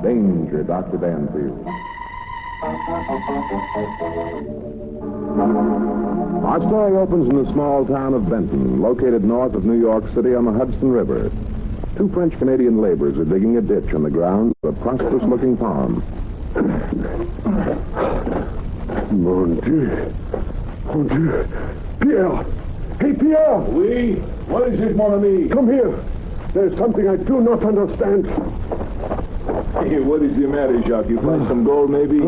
Danger, Dr. Danfield. Our story opens in the small town of Benton, located north of New York City on the Hudson River. Two French-Canadian laborers are digging a ditch on the ground of a prosperous-looking farm. Mon Dieu. Mon Dieu. Pierre! Hey, Pierre! Oui? What is it, mon ami? Come here. There's something I do not understand. Hey, what is the matter, Jacques? You find some gold, maybe?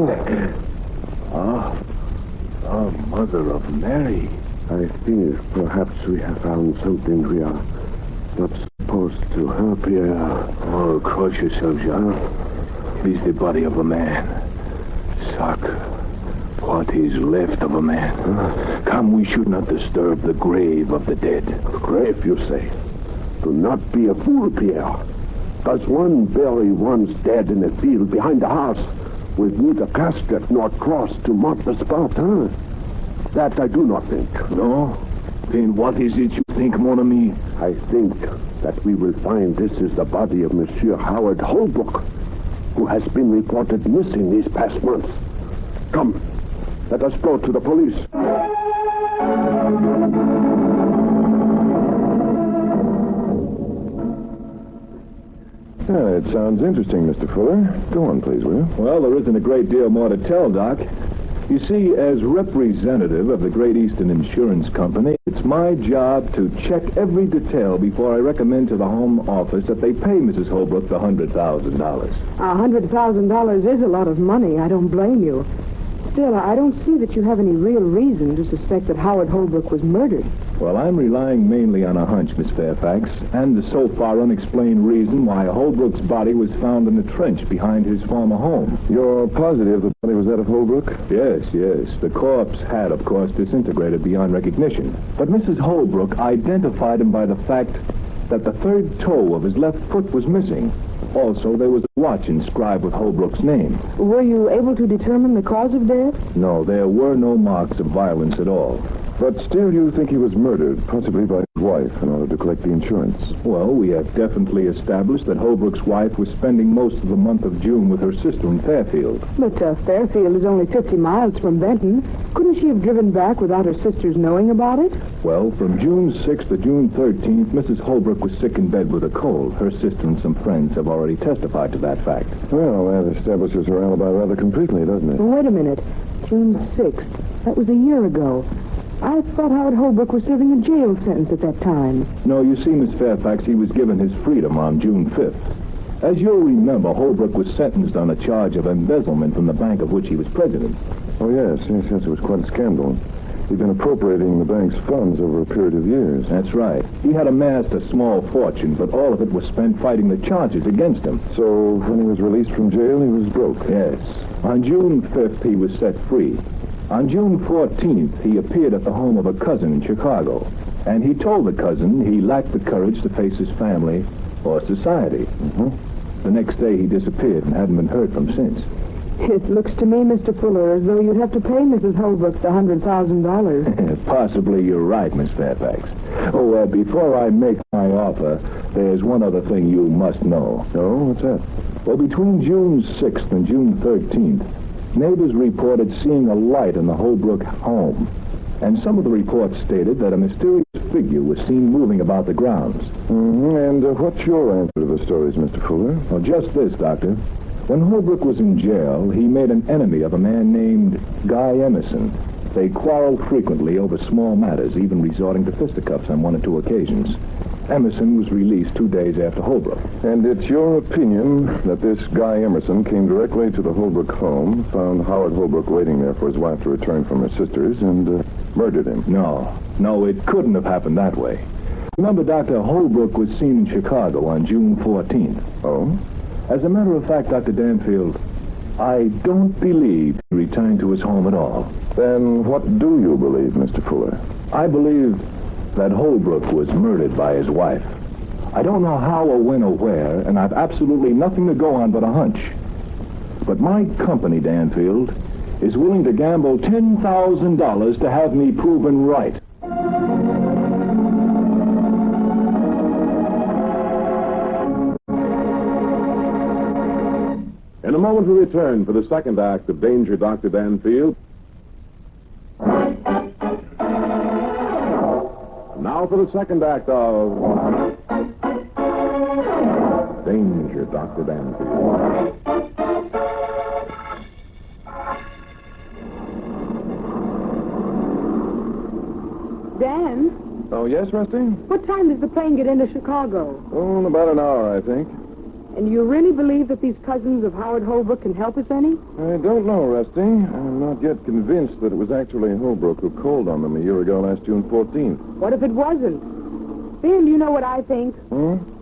Mother of Mary. I think perhaps we have found something we are not supposed to. Huh, Pierre? Oh, cross yourself, Jacques. It is the body of a man. Sac. What is left of a man. Come, we should not disturb the grave of the dead. Grave, you say? Do not be a fool, Pierre. Does one bury one's dead in a field behind the house with neither casket nor cross to mark the spot, huh? That I do not think. No? Then what is it you think, mon ami? I think that we will find this is the body of Monsieur Howard Holbrook, who has been reported missing these past months. Come, let us go to the police. It sounds interesting, Mr. Fuller. Go on, please, will you? Well, there isn't a great deal more to tell, Doc. You see, as representative of the Great Eastern Insurance Company, it's my job to check every detail before I recommend to the Home Office that they pay Mrs. Holbrook the $100,000. $100,000 is a lot of money. I don't blame you. Still, I don't see that you have any real reason to suspect that Howard Holbrook was murdered. Well, I'm relying mainly on a hunch, Miss Fairfax, and the so far unexplained reason why Holbrook's body was found in a trench behind his former home. You're positive the body was that of Holbrook? Yes. The corpse had, of course, disintegrated beyond recognition. But Mrs. Holbrook identified him by the fact that the third toe of his left foot was missing. Also, there was a watch inscribed with Holbrook's name. Were you able to determine the cause of death? No, there were no marks of violence at all. But still you think he was murdered, possibly by his wife, in order to collect the insurance? Well, we have definitely established that Holbrook's wife was spending most of the month of June with her sister in Fairfield. But Fairfield is only 50 miles from Benton. Couldn't she have driven back without her sisters knowing about it? Well, from June 6th to June 13th, Mrs. Holbrook was sick in bed with a cold. Her sister and some friends have already testified to that fact. Well, that establishes her alibi rather completely, doesn't it? Wait a minute. June 6th. That was a year ago. I thought Howard Holbrook was serving a jail sentence at that time. No, you see, Miss Fairfax, he was given his freedom on June 5th. As you'll remember, Holbrook was sentenced on a charge of embezzlement from the bank of which he was president. Oh, yes. It was quite a scandal. He'd been appropriating the bank's funds over a period of years. That's right. He had amassed a small fortune, but all of it was spent fighting the charges against him. So when he was released from jail, he was broke? Yes. On June 5th, he was set free. On June 14th, he appeared at the home of a cousin in Chicago, and he told the cousin he lacked the courage to face his family or society. The next day, he disappeared and hadn't been heard from since. It looks to me, Mr. Fuller, as though you'd have to pay Mrs. Holbrook the $100,000. Possibly you're right, Miss Fairfax. Before I make my offer, there's one other thing you must know. Oh, what's that? Well, between June 6th and June 13th, neighbors reported seeing a light in the Holbrook home. And some of the reports stated that a mysterious figure was seen moving about the grounds. And what's your answer to the stories, Mr. Fuller? Well, just this, Doctor. When Holbrook was in jail, he made an enemy of a man named Guy Emerson. They quarreled frequently over small matters, even resorting to fisticuffs on one or two occasions. Emerson was released 2 days after Holbrook. And it's your opinion that this Guy Emerson came directly to the Holbrook home, found Howard Holbrook waiting there for his wife to return from her sister's, and murdered him? No, it couldn't have happened that way. Remember, Dr. Holbrook was seen in Chicago on June 14th. Oh? As a matter of fact, Dr. Danfield, I don't believe he returned to his home at all. Then what do you believe, Mr. Fuller? I believe that Holbrook was murdered by his wife. I don't know how or when or where, and I've absolutely nothing to go on but a hunch. But my company, Danfield, is willing to gamble $10,000 to have me proven right. moment we return for the second act of Danger, Dr. Danfield. Now for the second act of Danger, Dr. Danfield. Dan, Oh, yes, Rusty? what time does the plane get into Chicago? Oh, in about an hour, I think. And you really believe that these cousins of Howard Holbrook can help us any? I don't know, Rusty. I'm not yet convinced that it was actually Holbrook who called on them a year ago last June 14th. What if it wasn't? Bill, you know what I think?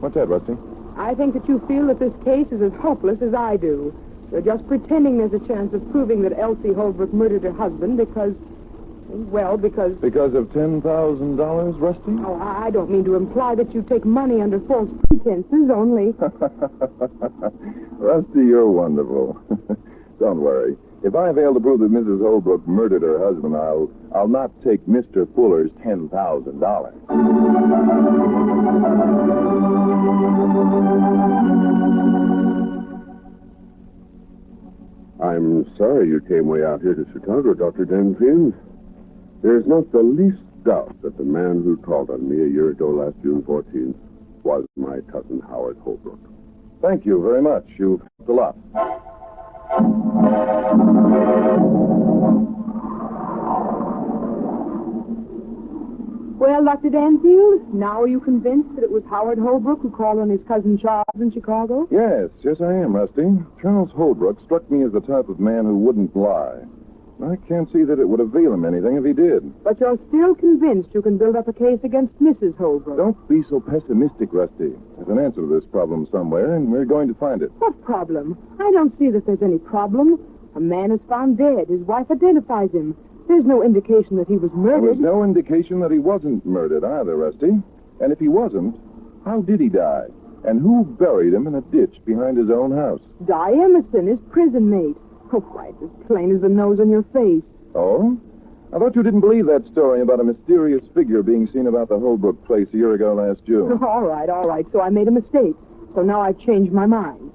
What's that, Rusty? I think that you feel that this case is as hopeless as I do. You're just pretending there's a chance of proving that Elsie Holbrook murdered her husband because... Because of $10,000, Rusty? Oh, I don't mean to imply that you take money under false pretenses, only... Rusty, you're wonderful. Don't worry. If I fail to prove that Mrs. Holbrook murdered her husband, I'll not take Mr. Fuller's $10,000. I'm sorry you came way out here to Chicago, Dr. Danfield. There's not the least doubt that the man who called on me a year ago last June 14th was my cousin Howard Holbrook. Thank you very much. You've helped a lot. Well, Dr. Danfield, now are you convinced that it was Howard Holbrook who called on his cousin Charles in Chicago? Yes, I am, Rusty. Charles Holbrook struck me as the type of man who wouldn't lie. I can't see that it would avail him anything if he did. But you're still convinced you can build up a case against Mrs. Holbrook? Don't be so pessimistic, Rusty. There's an answer to this problem somewhere, and we're going to find it. What problem? I don't see that there's any problem. A man is found dead. His wife identifies him. There's no indication that he was murdered. There was no indication that he wasn't murdered either, Rusty. And if he wasn't, how did he die? And who buried him in a ditch behind his own house? Di Emerson, his prison mate. Oh, why, it's as plain as the nose on your face. Oh? I thought you didn't believe that story about a mysterious figure being seen about the Holbrook place a year ago last June. All right. So I made a mistake. So now I've changed my mind.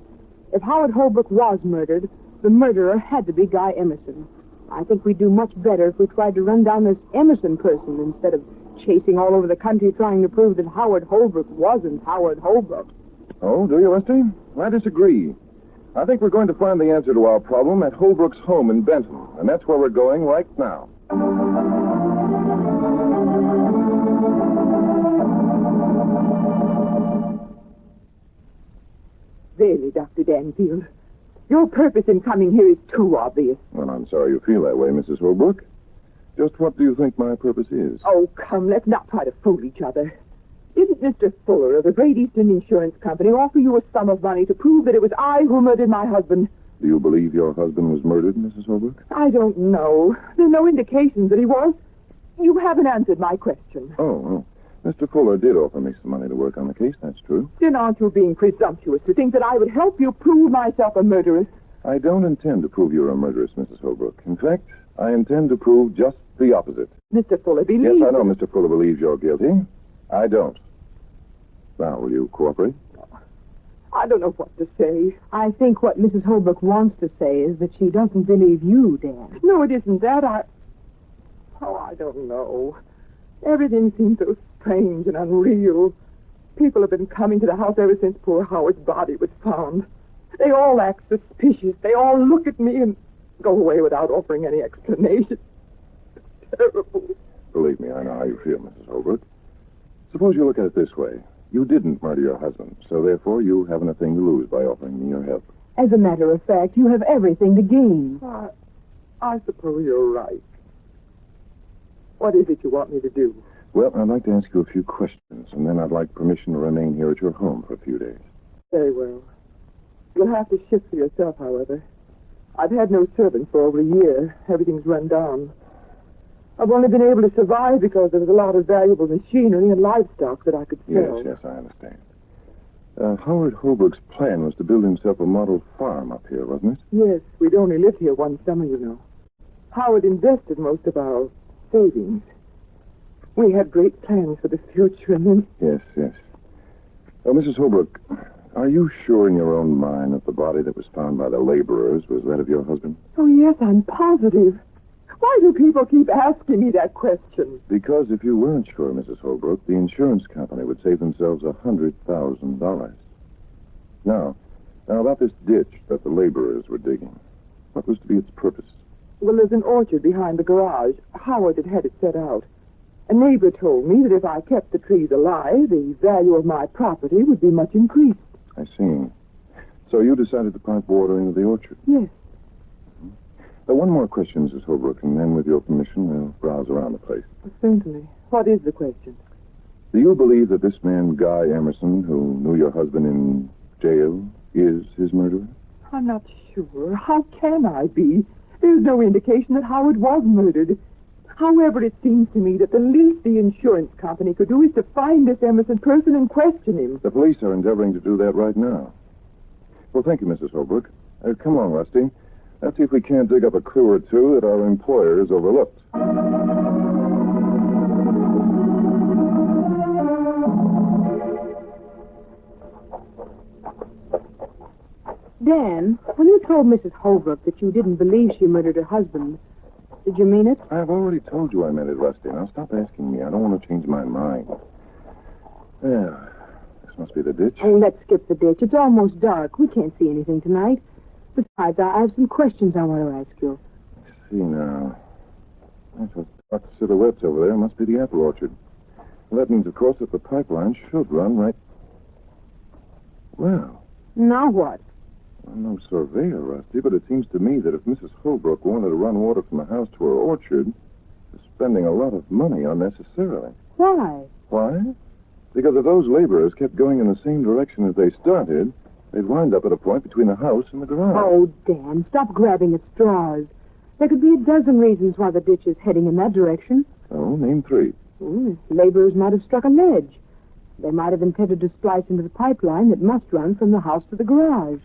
If Howard Holbrook was murdered, the murderer had to be Guy Emerson. I think we'd do much better if we tried to run down this Emerson person instead of chasing all over the country trying to prove that Howard Holbrook wasn't Howard Holbrook. Oh, do you, Rusty? I disagree. I think we're going to find the answer to our problem at Holbrook's home in Benton, and that's where we're going right now. Really, Dr. Danfield, your purpose in coming here is too obvious. Well, I'm sorry you feel that way, Mrs. Holbrook. Just what do you think my purpose is? Oh, come, let's not try to fool each other. Didn't Mr. Fuller of the Great Eastern Insurance Company offer you a sum of money to prove that it was I who murdered my husband? Do you believe your husband was murdered, Mrs. Holbrook? I don't know. There are no indications that he was. You haven't answered my question. Oh. Mr. Fuller did offer me some money to work on the case, that's true. Then aren't you being presumptuous to think that I would help you prove myself a murderess? I don't intend to prove you're a murderess, Mrs. Holbrook. In fact, I intend to prove just the opposite. Mr. Fuller believes... Yes, I know Mr. Fuller believes you're guilty. I don't. Now, will you cooperate? I don't know what to say. I think what Mrs. Holbrook wants to say is that she doesn't believe you, Dan. No, it isn't that. I don't know. Everything seems so strange and unreal. People have been coming to the house ever since poor Howard's body was found. They all act suspicious. They all look at me and go away without offering any explanation. It's terrible. Believe me, I know how you feel, Mrs. Holbrook. Suppose you look at it this way. You didn't murder your husband, so therefore you haven't a thing to lose by offering me your help. As a matter of fact, you have everything to gain. I suppose you're right. What is it you want me to do? Well, I'd like to ask you a few questions, and then I'd like permission to remain here at your home for a few days. Very well. You'll have to shift for yourself, however. I've had no servants for over a year. Everything's run down. I've only been able to survive because there was a lot of valuable machinery and livestock that I could sell. Yes, I understand. Howard Holbrook's plan was to build himself a model farm up here, wasn't it? Yes, we'd only lived here one summer, you know. Howard invested most of our savings. We had great plans for the future, and then... Yes. Mrs. Holbrook, Are you sure in your own mind that the body that was found by the laborers was that of your husband? Oh, yes, I'm positive. Why do people keep asking me that question? Because if you weren't sure, Mrs. Holbrook, the insurance company would save themselves $100,000. Now, about this ditch that the laborers were digging. What was to be its purpose? Well, there's an orchard behind the garage. Howard had it set out. A neighbor told me that if I kept the trees alive, the value of my property would be much increased. I see. So you decided to pipe water into the orchard? Yes. One more question, Mrs. Holbrook, and then with your permission, we'll browse around the place. Certainly. What is the question? Do you believe that this man, Guy Emerson, who knew your husband in jail, is his murderer? I'm not sure. How can I be? There's no indication that Howard was murdered. However, it seems to me that the least the insurance company could do is to find this Emerson person and question him. The police are endeavoring to do that right now. Well, thank you, Mrs. Holbrook. Come on, Rusty. Let's see if we can't dig up a clue or two that our employer has overlooked. Dan, when you told Mrs. Holbrook that you didn't believe she murdered her husband, did you mean it? I've already told you I meant it, Rusty. Now stop asking me. I don't want to change my mind. Yeah, this must be the ditch. Oh, let's skip the ditch. It's almost dark. We can't see anything tonight. Besides, I have some questions I want to ask you. Let's see now. That's those dark silhouettes over there. Must be the apple orchard. Well, that means, of course, that the pipeline should run right... Well, Now what? I'm no surveyor, Rusty, but it seems to me that if Mrs. Holbrook wanted to run water from the house to her orchard, she's spending a lot of money unnecessarily. Why? Why? Because if those laborers kept going in the same direction as they started, they'd wind up at a point between the house and the garage. Oh, Dan, stop grabbing at straws. There could be a dozen reasons why the ditch is heading in that direction. Oh, name three. Laborers might have struck a ledge. They might have intended to splice into the pipeline that must run from the house to the garage.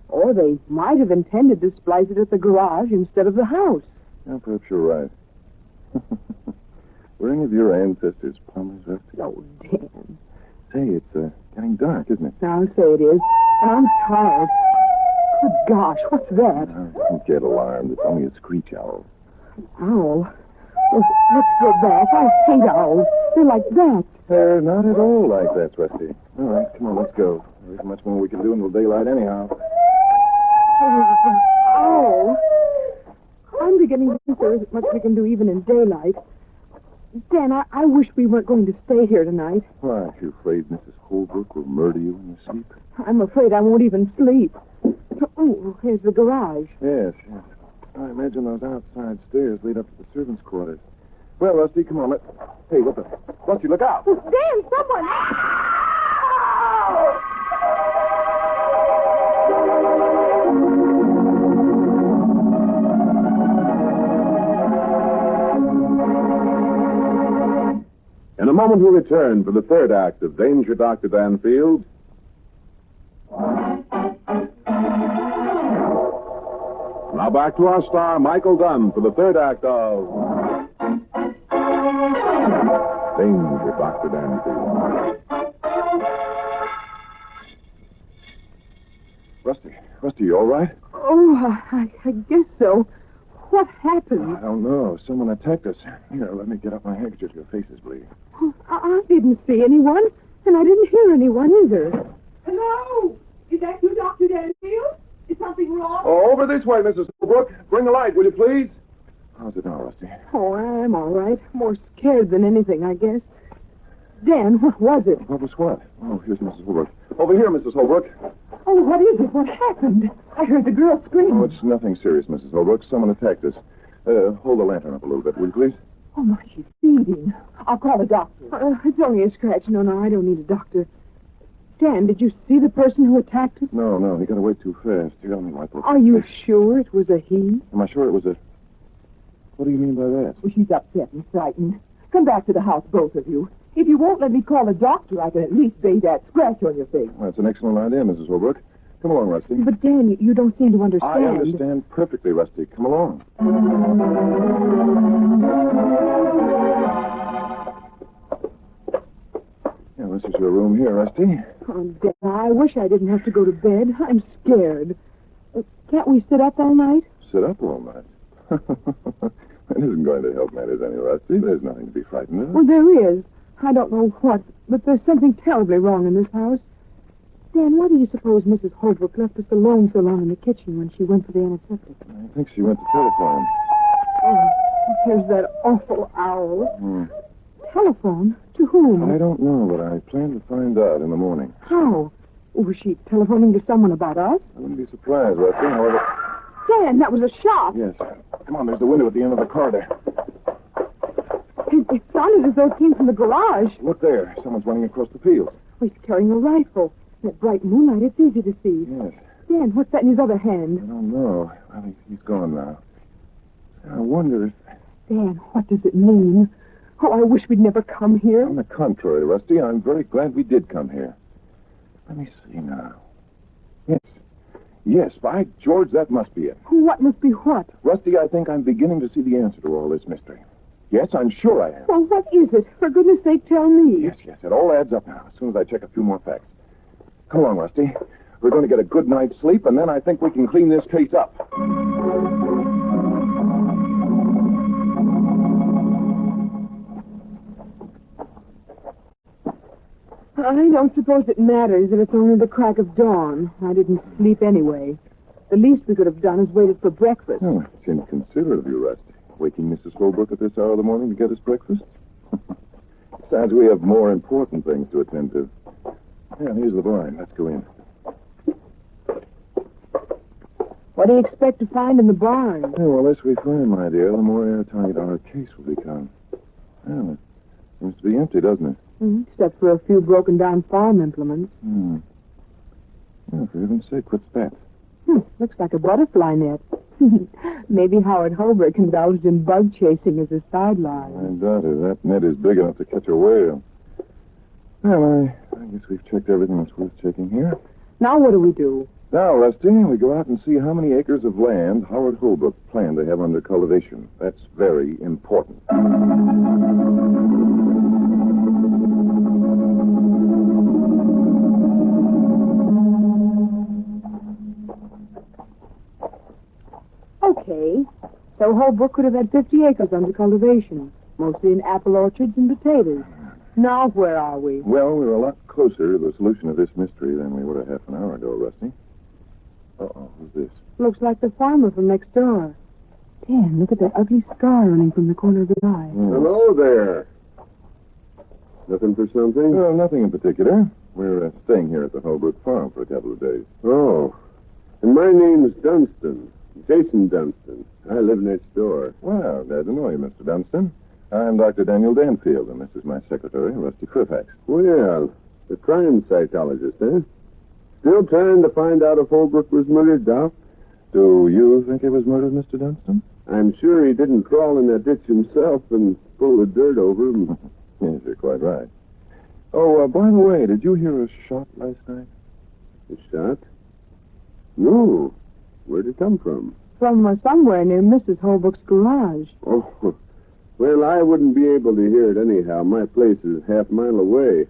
Or they might have intended to splice it at the garage instead of the house. Yeah, perhaps you're right. Were any of your ancestors plumbers, Rusty? Oh, Dan. Say, it's getting dark, isn't it? I'll say it is. And I'm tired. Good gosh, what's that? Don't get alarmed. It's only a screech owl. Owl. Well, let's go back. I hate owls. They're like that. They're not at all like that, Rusty. All right, come on, let's go. There isn't much more we can do until daylight anyhow. Oh. I'm beginning to think there isn't much we can do even in daylight. Dan, I wish we weren't going to stay here tonight. Why, are you afraid Mrs. Holbrook will murder you in your sleep? I'm afraid I won't even sleep. Oh, here's the garage. Yes. I imagine those outside stairs lead up to the servants' quarters. Well, Rusty, come on. Hey, what the... Rusty, look out! Dan, someone! In a moment, we'll return for the third act of Danger, Dr. Danfield. Now back to our star, Michael Dunn, for the third act of Danger, Dr. Danfield. Rusty, you all right? Oh, I guess so. What happened? I don't know. Someone attacked us. Here, let me get up my handkerchief. Your face is bleeding. I didn't see anyone, and I didn't hear anyone either. Hello? Is that you, Dr. Danfield? Is something wrong? Oh, over this way, Mrs. Holbrook. Bring a light, will you, please? How's it now, Rusty? Oh, I'm all right. More scared than anything, I guess. Dan, what was it? What was what? Oh, here's Mrs. Holbrook. Over here, Mrs. Holbrook. Oh, what is it? What happened? I heard the girl scream. Oh, it's nothing serious, Mrs. Holbrook. Someone attacked us. Hold the lantern up a little bit, will you, please? Oh, my, she's bleeding. I'll call a doctor. It's only a scratch. No, I don't need a doctor. Dan, did you see the person who attacked us? No, he got away too fast. Here, let me wipe it. Are you sure it was a he? Am I sure it was a... What do you mean by that? Well, she's upset and frightened. Come back to the house, both of you. If you won't let me call a doctor, I can at least bathe that scratch on your face. Well, that's an excellent idea, Mrs. Holbrook. Come along, Rusty. But, Dan, you don't seem to understand. I understand perfectly, Rusty. Come along. Yeah, let's is your room here, Rusty. Oh, Dan, I wish I didn't have to go to bed. I'm scared. Can't we sit up all night? Sit up all night. That isn't going to help matters any, Rusty. There's nothing to be frightened of. Well, there is. I don't know what, but there's something terribly wrong in this house. Dan, why do you suppose Mrs. Holbrook left us alone so long in the kitchen when she went for the antiseptic? I think she went to telephone. Oh, here's that awful owl. Telephone? To whom? I don't know, but I plan to find out in the morning. How? Was she telephoning to someone about us? I wouldn't be surprised, Rusty. However... Dan, that was a shot. Yes. Come on, there's the window at the end of the corridor. It sounded as though it came from the garage. Look there. Someone's running across the field. Oh, he's carrying a rifle. In that bright moonlight, it's easy to see. Yes. Dan, what's that in his other I hand? don't know. I think he's gone now. I wonder if... Dan, what does it mean? Oh, I wish we'd never come here. On the contrary, Rusty, I'm very glad we did come here. Let me see now. Yes. Yes, by George, that must be it. What must be what? Rusty, I think I'm beginning to see the answer to all this mystery. Yes, I'm sure I am. Well, what is it? For goodness sake, tell me. Yes, it all adds up now, as soon as I check a few more facts. Come along, Rusty. We're going to get a good night's sleep, and then I think we can clean this case up. I don't suppose it matters if it's only the crack of dawn. I didn't sleep anyway. The least we could have done is waited for breakfast. Oh, it's inconsiderate of you, Rusty. Waking Mrs. Holbrook at this hour of the morning to get us breakfast? Besides, we have more important things to attend to. Yeah, here's the blind. Let's go in. What do you expect to find in the barn? Yeah, well, the less we find, my dear, the more airtight our case will become. Well, it seems to be empty, doesn't it? Except for a few broken-down farm implements. Well, for heaven's sake, what's that? Looks like a butterfly net. Maybe Howard Holbrook indulged in bug chasing as a sideline. I doubt it. That net is big enough to catch a whale. Well, I guess we've checked everything that's worth checking here. Now what do we do? Now, Rusty, we go out and see how many acres of land Howard Holbrook planned to have under cultivation. That's very important. Okay. So Holbrook could have had 50 acres under cultivation, mostly in apple orchards and potatoes. Now where are we? Well, we're a lot closer to the solution of this mystery than we were half an hour ago, Rusty. Uh-oh, who's this? Looks like the farmer from next door. Dan, look at that ugly scar running from the corner of his eye. Hello there. Looking for something? Well, nothing in particular. We're staying here at the Holbrook farm for a couple of days. Oh. And my name's Dunstan. Jason Dunstan. I live next door. Well, glad to know you, Mr. Dunstan. I'm Dr. Daniel Danfield, and this is my secretary, Rusty Fairfax. Well, the crime psychologist, eh? Still trying to find out if Holbrook was murdered, Doc? Do you think he was murdered, Mr. Dunstan? I'm sure he didn't crawl in that ditch himself and pull the dirt over him. Yes, you're quite right. Oh, by the way, did you hear a shot last night? A shot? No. Where'd it come from? From somewhere near Mrs. Holbrook's garage. Oh, well, I wouldn't be able to hear it anyhow. My place is half a mile away.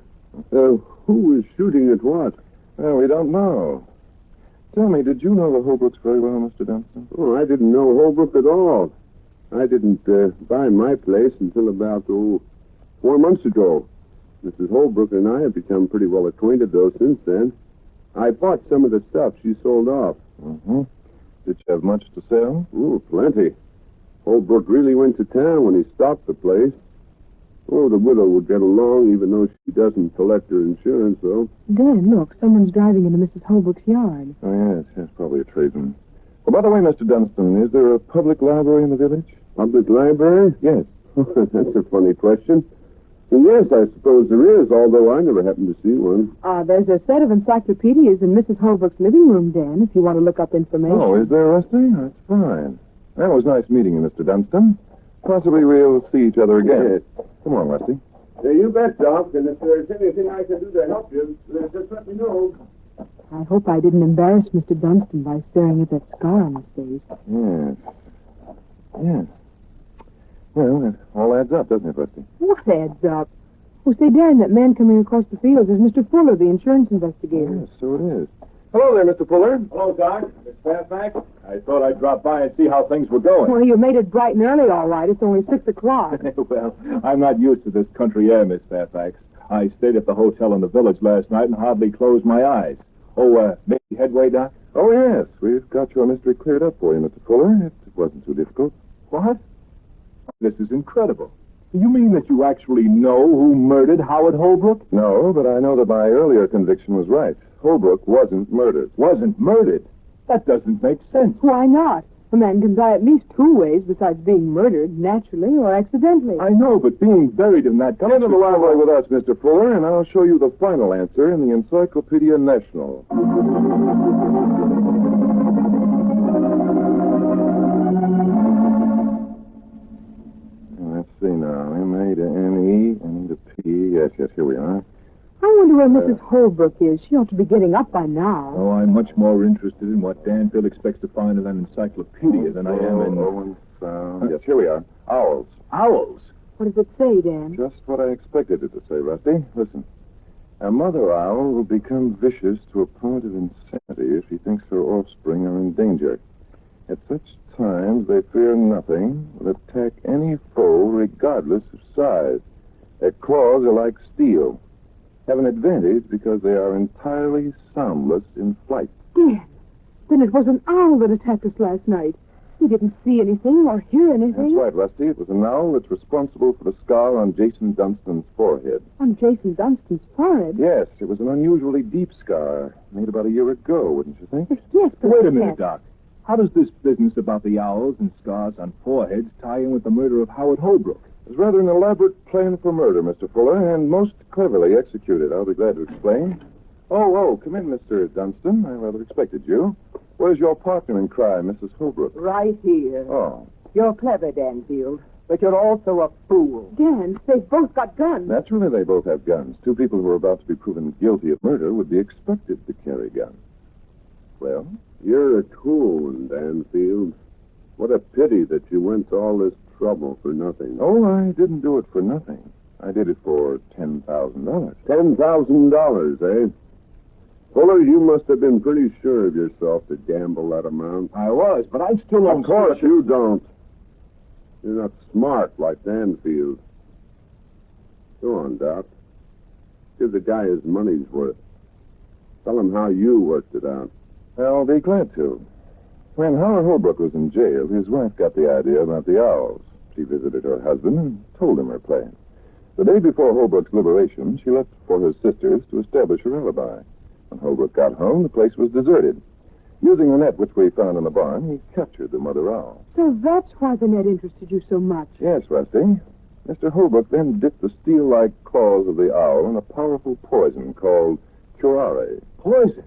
Who was shooting at what? Well, we don't know. Tell me, did you know the Holbrooks very well, Mr. Dunstan? Oh, I didn't know Holbrook at all. I didn't buy my place until about, 4 months ago. Mrs. Holbrook and I have become pretty well acquainted, though, since then. I bought some of the stuff she sold off. Mm-hmm. Did you have much to sell? Oh, plenty. Holbrook really went to town when he stopped the place. Oh, the widow would get along, even though she doesn't collect her insurance, though. Dan, look, someone's driving into Mrs. Holbrook's yard. Oh, yes, probably a tradesman. Well, by the way, Mr. Dunstan, is there a public library in the village? Public library? Yes. That's a funny question. Well, yes, I suppose there is, although I never happened to see one. There's a set of encyclopedias in Mrs. Holbrook's living room, Dan, if you want to look up information. Oh, is there, Rusty? That's fine. Well, it was nice meeting you, Mr. Dunstan. Possibly we'll see each other again. Yes. Come on, Rusty. Yeah, you bet, Doc. And if there's anything I can do to help you, just let me know. I hope I didn't embarrass Mr. Dunstan by staring at that scar on his face. Yes. Well, it all adds up, doesn't it, Rusty? What adds up? Oh, say, Dan, that man coming across the fields is Mr. Fuller, the insurance investigator. Yes, so it is. Hello there, Mr. Fuller. Hello, Doc. Miss Fairfax. I thought I'd drop by and see how things were going. Well, you made it bright and early, all right. It's only 6 o'clock. Well, I'm not used to this country air, Miss Fairfax. I stayed at the hotel in the village last night and hardly closed my eyes. Oh, maybe headway, Doc? Oh, yes. We've got your mystery cleared up for you, Mr. Fuller. It wasn't too difficult. What? This is incredible. You mean that you actually know who murdered Howard Holbrook? No, but I know that my earlier conviction was right. Holbrook wasn't murdered. Wasn't murdered? That doesn't make sense. Why not? A man can die at least 2 ways besides being murdered, naturally or accidentally. I know, but being buried in that Come into the library with us, Mr. Fuller, and I'll show you the final answer in the Encyclopedia National. Let's see now. M-A to N-E, N-E to P. Yes, here we are. I wonder where Mrs. Holbrook is. She ought to be getting up by now. Oh, I'm much more interested in what Danfield expects to find in that encyclopedia than I am in... Owen sound. Yes, here we are. Owls. Owls? What does it say, Dan? Just what I expected it to say, Rusty. Listen. A mother owl will become vicious to a point of insanity if she thinks her offspring are in danger. At such times, they fear nothing, will attack any foe regardless of size. Their claws are like steel. Have an advantage because they are entirely soundless in flight. Dan, then it was an owl that attacked us last night. We didn't see anything or hear anything. That's right, Rusty. It was an owl that's responsible for the scar on Jason Dunstan's forehead. On Jason Dunstan's forehead? Yes, it was an unusually deep scar, made about a year ago, wouldn't you think? Yes, but... Wait a minute, Doc. How does this business about the owls and scars on foreheads tie in with the murder of Howard Holbrook? It was rather an elaborate plan for murder, Mr. Fuller, and most cleverly executed. I'll be glad to explain. Oh, come in, Mr. Dunstan. I rather expected you. Where's your partner in crime, Mrs. Holbrook? Right here. Oh, You're clever, Danfield, but you're also a fool. Dan, they've both got guns. naturally they both have guns. Two people who are about to be proven guilty of murder would be expected to carry guns. Well? You're a cool one, Danfield. What a pity that you went to all this trouble for nothing. Oh, I didn't do it for nothing. I did it for $10,000. $10,000, eh? Fuller, you must have been pretty sure of yourself to gamble that amount. I was, but I still don't... Of course you don't. You're not smart like Danfield. Go on, Doc. Give the guy his money's worth. Tell him how you worked it out. I'll be glad to. When Howard Holbrook was in jail, his wife got the idea about the owls. She visited her husband and told him her plan. The day before Holbrook's liberation, she left for her sisters to establish her alibi. When Holbrook got home, the place was deserted. Using the net which we found in the barn, he captured the mother owl. So that's why the net interested you so much. Yes, Rusty. Mr. Holbrook then dipped the steel-like claws of the owl in a powerful poison called curare. Poison?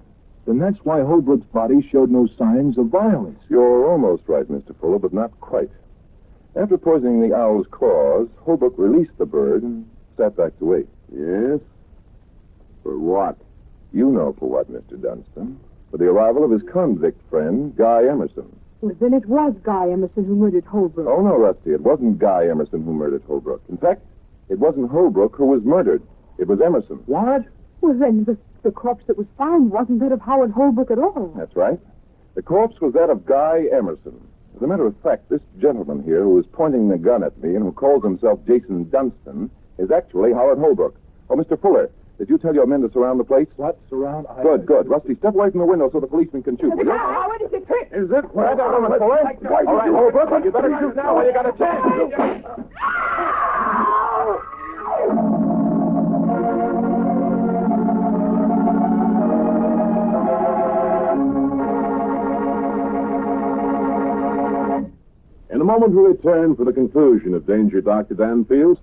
Then that's why Holbrook's body showed no signs of violence. You're almost right, Mr. Fuller, but not quite. After poisoning the owl's claws, Holbrook released the bird and sat back to wait. Yes? For what? You know for what, Mr. Dunstan. For the arrival of his convict friend, Guy Emerson. Well, then it was Guy Emerson who murdered Holbrook. Oh, no, Rusty. It wasn't Guy Emerson who murdered Holbrook. In fact, it wasn't Holbrook who was murdered. It was Emerson. What? Well, then the corpse that was found wasn't that of Howard Holbrook at all. That's right. The corpse was that of Guy Emerson. As a matter of fact, this gentleman here who is pointing the gun at me and who calls himself Jason Dunstan is actually Howard Holbrook. Oh, Mr. Fuller, did you tell your men to surround the place? What? Surround? Good. Rusty, step away from the window so the policeman can shoot. Will you? Howard, is it fit? Is it? Well, I don't know, Mr. Fuller. All right, Holbrook, you better shoot now while you got a chance. In a moment, we return for the conclusion of Danger, Dr. Danfield.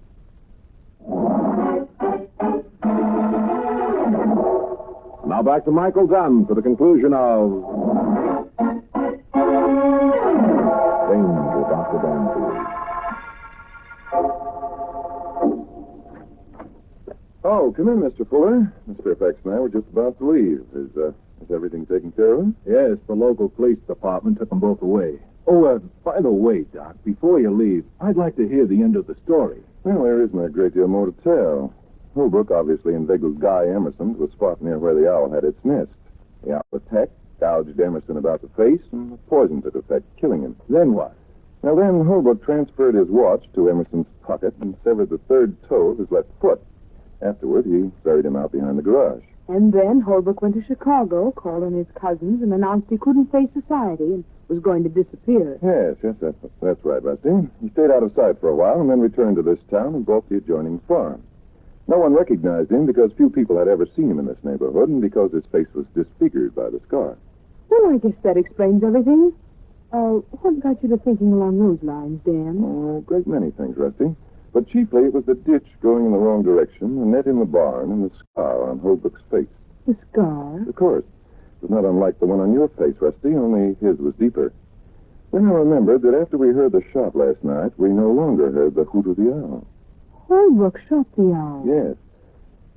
Now back to Michael Dunn for the conclusion of Danger, Dr. Danfield. Oh, come in, Mr. Fuller. Miss Fairfax and I were just about to leave. Is everything taken care of? Yes, the local police department took them both away. Oh, by the way, Doc, before you leave, I'd like to hear the end of the story. Well, there isn't a great deal more to tell. Holbrook obviously inveigled Guy Emerson to a spot near where the owl had its nest. The owl attacked, gouged Emerson about the face, and the poison took effect, killing him. Then what? Now then, Holbrook transferred his watch to Emerson's pocket and severed the third toe of his left foot. Afterward, he buried him out behind the garage. And then Holbrook went to Chicago, called on his cousins, and announced he couldn't face society and was going to disappear. Yes, that's right, Rusty. He stayed out of sight for a while and then returned to this town and bought the adjoining farm. No one recognized him because few people had ever seen him in this neighborhood and because his face was disfigured by the scar. Well, I guess that explains everything. What got you to thinking along those lines, Dan? Oh, a great many things, Rusty. But chiefly it was the ditch going in the wrong direction, the net in the barn, and the scar on Holbrook's face. The scar? Of course. It was not unlike the one on your face, Rusty, only his was deeper. Then I remembered that after we heard the shot last night, we no longer heard the hoot of the owl. Holbrook shot the owl? Yes.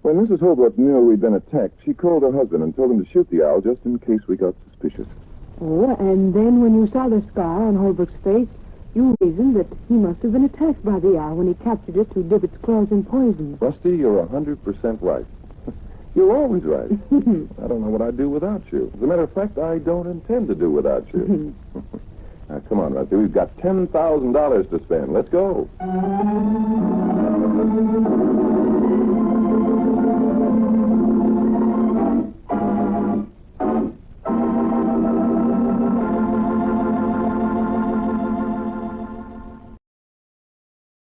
When Mrs. Holbrook knew we'd been attacked, she called her husband and told him to shoot the owl just in case we got suspicious. Oh, and then when you saw the scar on Holbrook's face, you reasoned that he must have been attacked by the owl when he captured it to dip its claws in poison. Rusty, you're 100% right. You're always right. I don't know what I'd do without you. As a matter of fact, I don't intend to do without you. Now, come on, Rusty. We've got $10,000 to spend. Let's go.